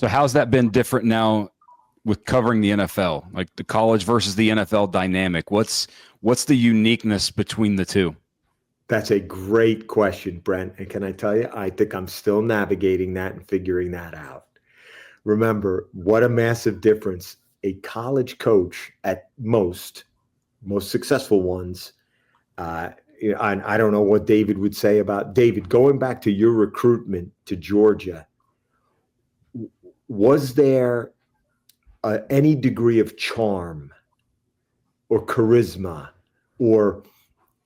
So how's that been different now with covering the NFL, like the college versus the NFL dynamic? What's the uniqueness between the two? That's a great question, Brent. And can I tell you, I think I'm still navigating that and figuring that out. Remember, what a massive difference a college coach at most successful ones. I don't know what David would say about David. Going back to your recruitment to Georgia, was there any degree of charm or charisma or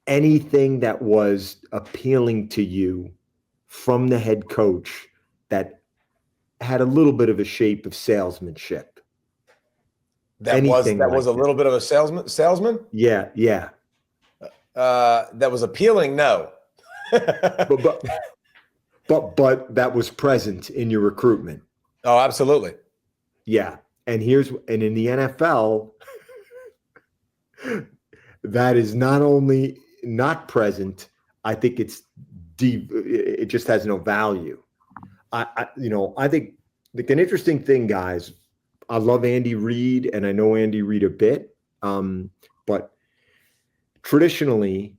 anything that was appealing to you from the head coach that had a little bit of a shape of salesmanship? That was a little bit of a salesman? Yeah. That was appealing, no. but that was present in your recruitment. Oh, absolutely. Yeah. And in the NFL, that is not only not present, I think it's deep. It just has no value. I think an interesting thing, guys, I love Andy Reid and I know Andy Reid a bit. But traditionally,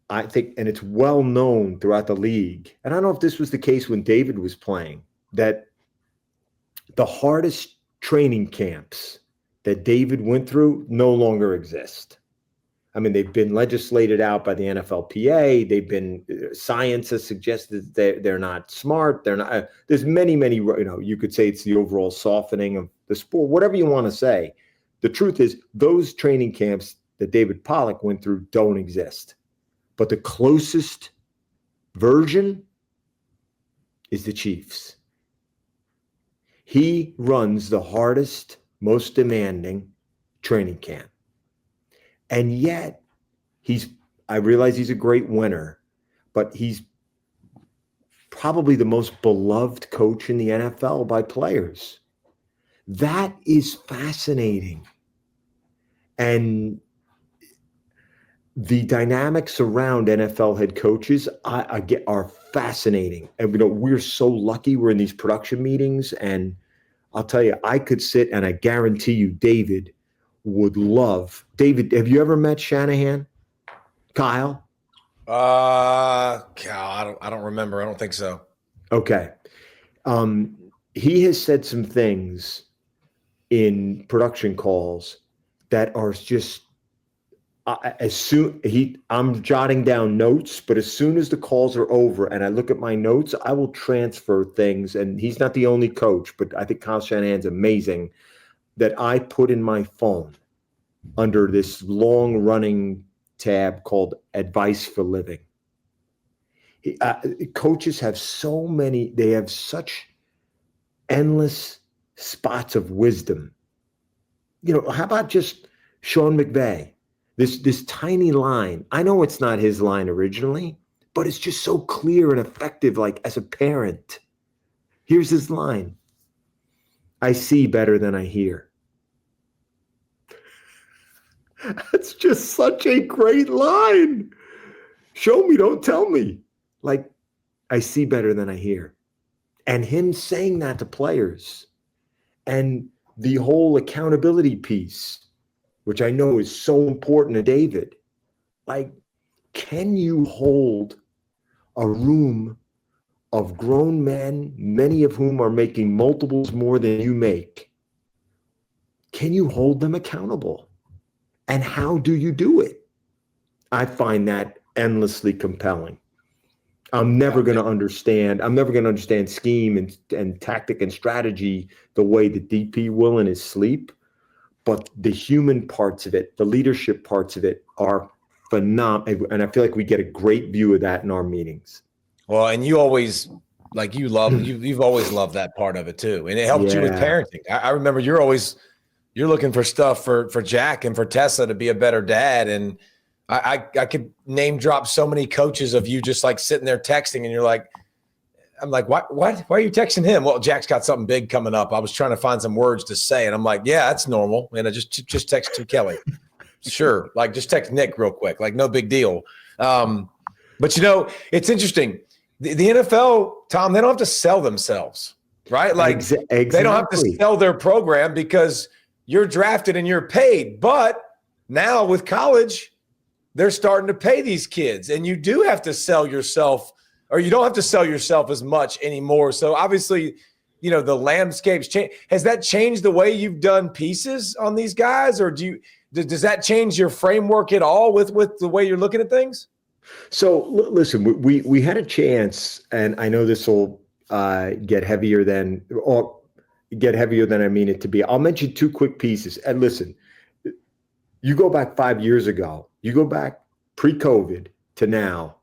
I think, and it's well known throughout the league, and I don't know if this was the case when David was playing, that the hardest training camps that David went through no longer exist. I mean, they've been legislated out by the NFLPA. They've been, science has suggested that they're not smart. They're not, there's many, you could say it's the overall softening of the sport, whatever you want to say. The truth is those training camps that David Pollack went through don't exist. But the closest version is the Chiefs. He runs the hardest, most demanding training camp. And yet, I realize he's a great winner, but he's probably the most beloved coach in the NFL by players. That is fascinating. And the dynamics around NFL head coaches are fascinating. And we're so lucky we're in these production meetings. And I'll tell you, I could sit and I guarantee you David would love. David, have you ever met Shanahan? Kyle? God, I don't remember. I don't think so. Okay. He has said some things in production calls that are just I'm jotting down notes, but as soon as the calls are over and I look at my notes, I will transfer things. And he's not the only coach, but I think Kyle Shanahan's amazing, that I put in my phone under this long running tab called Advice for Living. Coaches have they have such endless spots of wisdom. How about just Sean McVay? This tiny line. I know it's not his line originally, but it's just so clear and effective, like as a parent. Here's his line. I see better than I hear. That's just such a great line. Show me, don't tell me. Like, I see better than I hear. And him saying that to players and the whole accountability piece, which I know is so important to David. Like, can you hold a room of grown men, many of whom are making multiples more than you make? Can you hold them accountable? And how do you do it? I find that endlessly compelling. I'm never going to understand scheme and tactic and strategy the way that DP will in his sleep. But the human parts of it, the leadership parts of it are phenomenal. And I feel like we get a great view of that in our meetings. Well, and you always, you've always loved that part of it too. And it helped you with parenting. I remember you're looking for stuff for Jack and for Tessa to be a better dad. And I could name drop so many coaches of you just like sitting there texting and you're like, I'm like, what? Why are you texting him? Well, Jack's got something big coming up. I was trying to find some words to say. And I'm like, yeah, that's normal. And I just text to Kelly. Sure. Like just text Nick real quick. Like no big deal. But it's interesting. The NFL, Tom, they don't have to sell themselves. right? Like Exactly. They don't have to sell their program because you're drafted and you're paid. But now with college, they're starting to pay these kids, and you do have to sell yourself, or you don't have to sell yourself as much anymore. So obviously, the landscape's changed. Has that changed the way you've done pieces on these guys, or does that change your framework at all with the way you're looking at things? So listen, we had a chance, and I know this will get heavier than I mean it to be. I'll mention two quick pieces. And listen, you go back 5 years ago, you go back pre-COVID to now,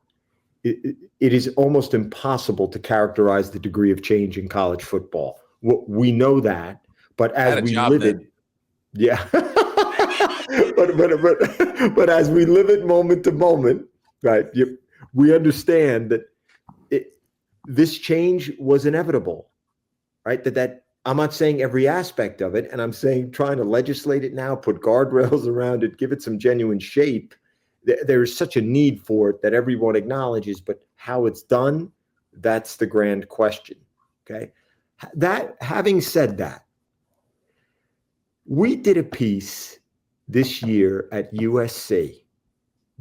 it is almost impossible to characterize the degree of change in college football. We know that, but as we live it, yeah. but as we live it moment to moment, right? We understand that this change was inevitable, right? That I'm not saying every aspect of it, and I'm saying trying to legislate it now, put guardrails around it, give it some genuine shape. There's such a need for it that everyone acknowledges, but how it's done, that's the grand question, okay? Having said that, we did a piece this year at USC.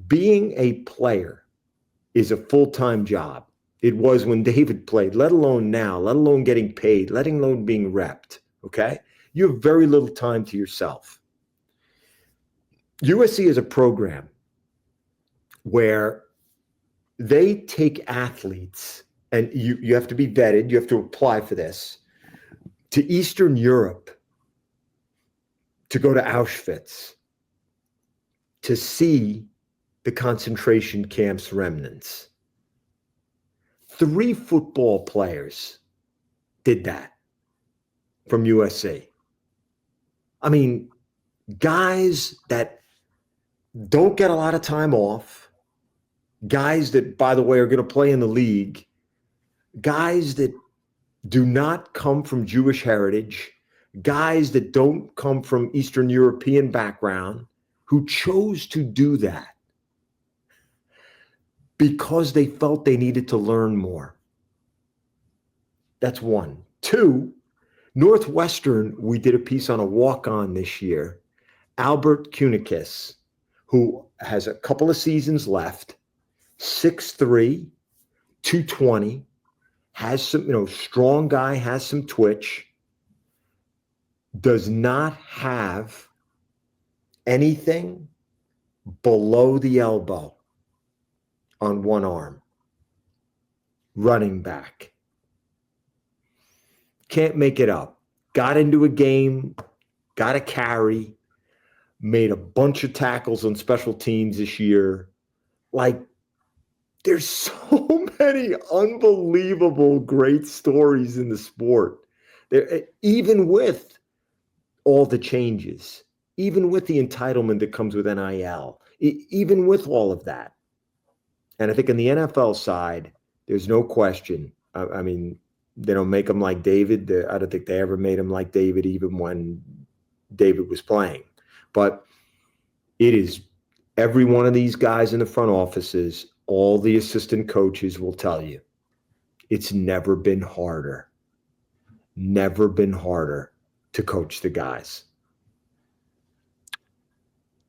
Being a player is a full-time job. It was when David played, let alone now, let alone getting paid, let alone being repped, okay? You have very little time to yourself. USC is a program where they take athletes, and you have to be vetted, you have to apply for this, to Eastern Europe to go to Auschwitz to see the concentration camps remnants. 3 football players did that from USC. I mean, guys that don't get a lot of time off, guys that, by the way, are going to play in the league, guys that do not come from Jewish heritage, guys that don't come from Eastern European background, who chose to do that because they felt they needed to learn more. That's one. 2, Northwestern, we did a piece on a walk-on this year, Albert Kunikis, who has a couple of seasons left, 6'3", 220, has some, strong guy, has some twitch, does not have anything below the elbow on one arm. Running back. Can't make it up. Got into a game, got a carry, made a bunch of tackles on special teams this year. Like, there's so many unbelievable great stories in the sport. There, even with all the changes, even with the entitlement that comes with NIL, even with all of that. And I think in the NFL side, there's no question. I mean, they don't make them like David. I don't think they ever made him like David, even when David was playing. But it is every one of these guys in the front offices, all the assistant coaches will tell you, it's never been harder. Never been harder to coach the guys.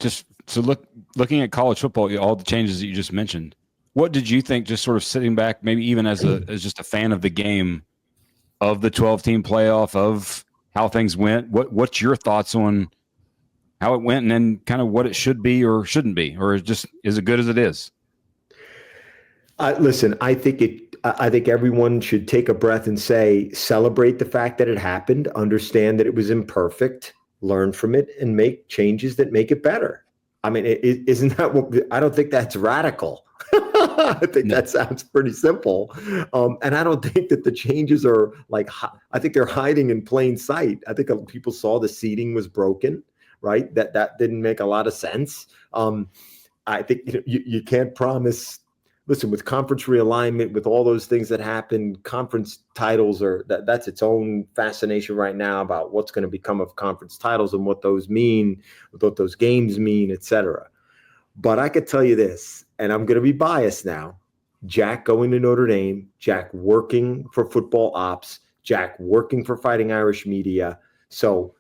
Just so looking at college football, all the changes that you just mentioned, what did you think, just sort of sitting back, maybe even as just a fan of the game, of the 12-team playoff, of how things went? What's your thoughts on how it went, and then kind of what it should be or shouldn't be, or just is it good as it is? Listen, I think everyone should take a breath and say, celebrate the fact that it happened, understand that it was imperfect, learn from it, and make changes that make it better. I mean, isn't that what? I don't think that's radical. I think that sounds pretty simple. And I don't think that the changes are like, I think they're hiding in plain sight. I think people saw the seating was broken, right? That didn't make a lot of sense. I think you can't promise. Listen, with conference realignment, with all those things that happen, conference titles that's its own fascination right now about what's going to become of conference titles and what those mean, what those games mean, et cetera. But I could tell you this, and I'm going to be biased now. Jack going to Notre Dame, Jack working for football ops, Jack working for Fighting Irish Media. So,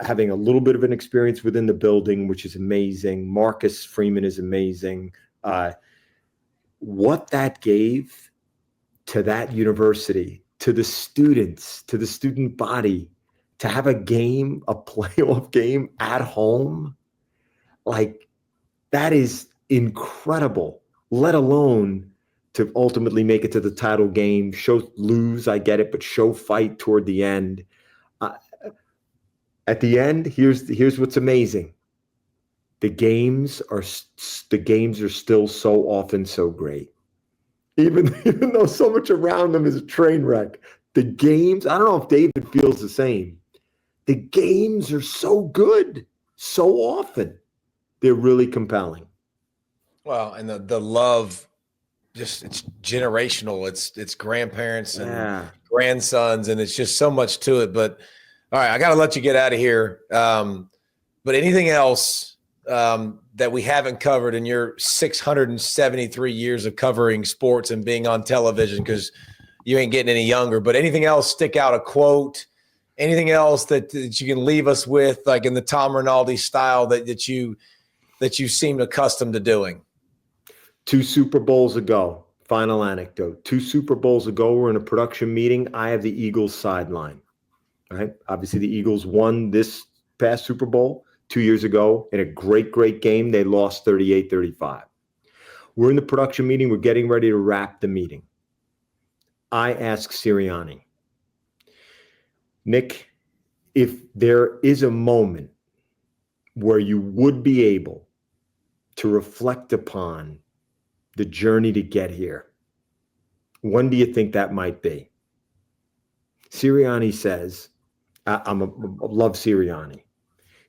having a little bit of an experience within the building, which is amazing. Marcus Freeman is amazing. What that gave to that university, to the students, to the student body, to have a game, a playoff game at home, like that is incredible, let alone to ultimately make it to the title game, lose, I get it, but show fight toward the end. At the end, here's what's amazing. The games are still so often so great. Even though so much around them is a train wreck, the games, I don't know if David feels the same. The games are so good so often. They're really compelling. Well, and the love, just it's generational. It's grandparents and grandsons, and it's just so much to it. But all right, I got to let you get out of here. But anything else that we haven't covered in your 673 years of covering sports and being on television, because you ain't getting any younger, but anything else stick out, a quote, anything else that you can leave us with, like in the Tom Rinaldi style that you seemed accustomed to doing? 2 Super Bowls ago, final anecdote. 2 Super Bowls ago, we're in a production meeting. I have the Eagles sideline, right? Obviously, the Eagles won this past Super Bowl 2 years ago in a great, great game. They lost 38-35. We're in the production meeting. We're getting ready to wrap the meeting. I ask Sirianni, Nick, if there is a moment where you would be able to reflect upon the journey to get here, when do you think that might be? Sirianni says, I love Sirianni.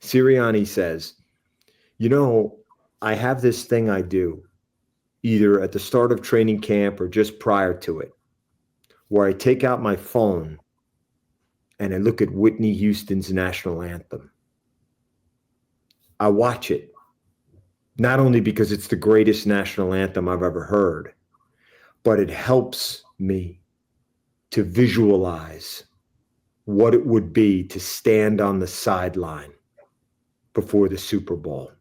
Sirianni says, I have this thing I do either at the start of training camp or just prior to it, where I take out my phone and I look at Whitney Houston's national anthem. I watch it, not only because it's the greatest national anthem I've ever heard, but it helps me to visualize what it would be to stand on the sideline before the Super Bowl,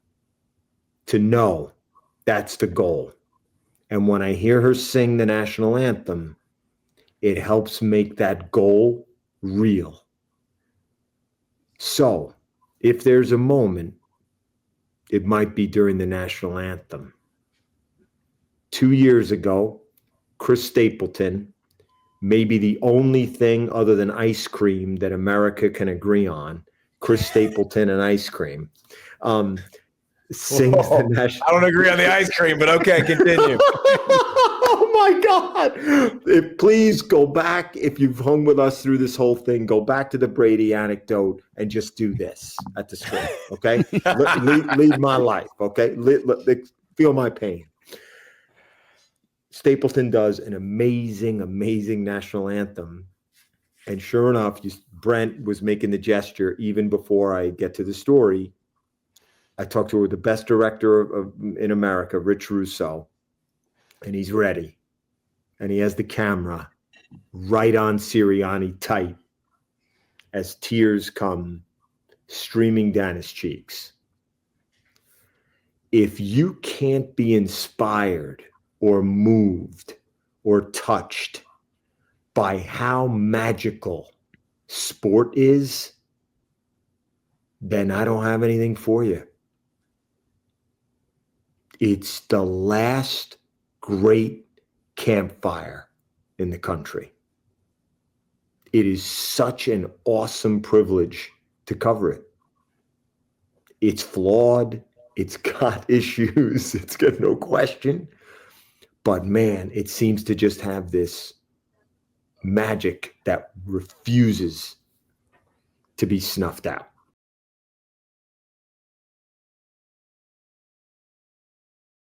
to know that's the goal. And when I hear her sing the national anthem, it helps make that goal real. So if there's a moment, it might be during the national anthem. 2 years ago, Chris Stapleton, maybe the only thing other than ice cream that America can agree on, Chris Stapleton and ice cream, sings the national. I don't agree on the ice cream, but okay, continue. Oh my God. Please go back. If you've hung with us through this whole thing, go back to the Brady anecdote and just do this at the screen. Okay. Lead my life. Okay. Feel my pain. Stapleton does an amazing, amazing national anthem. And sure enough, Brent was making the gesture even before I get to the story. I talked to the best director in America, Rich Russo, and he's ready. And he has the camera right on Sirianni tight as tears come streaming down his cheeks. If you can't be inspired or moved or touched by how magical sport is, then I don't have anything for you. It's the last great campfire in the country. It is such an awesome privilege to cover it. It's flawed. It's got issues. It's got no question. But man, it seems to just have this magic that refuses to be snuffed out.